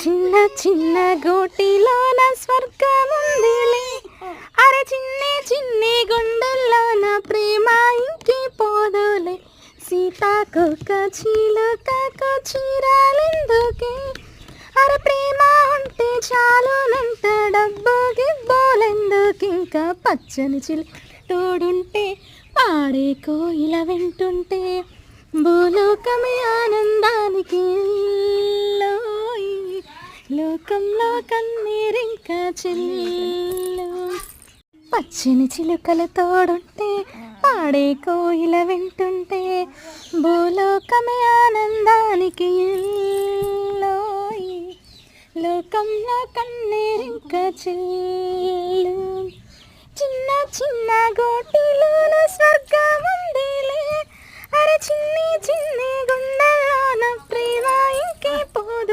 చిన్న చిన్న గోటిలోన స్వర్గముందిలే, అరే చిన్ని చిన్ని గుండెల్లోన ప్రేమ ఇంకి పోదులే. సీతాకొక చిలుకకు చీరాలెందుకే, అరే ప్రేమ ఉంటే చాలునంట డబ్బు గిబ్బోలెందుకు. ఇంకా పచ్చని చిలు తోడుంటే పాడే కోయిల వింటుంటే భూలోకమే ఆనందానికి లోకంలో కన్నీరింకా చెల్లు. పచ్చని చిలుకలు తోడుంటే పాడే కోయిల వింటుంటే భూలోకమే ఆనందానికి లోకంలో కన్నీరింకా చెల్లు. చిన్న చిన్న గోటిలోన స్వర్గముందిలే, అరే చిన్ని చిన్ని గుండె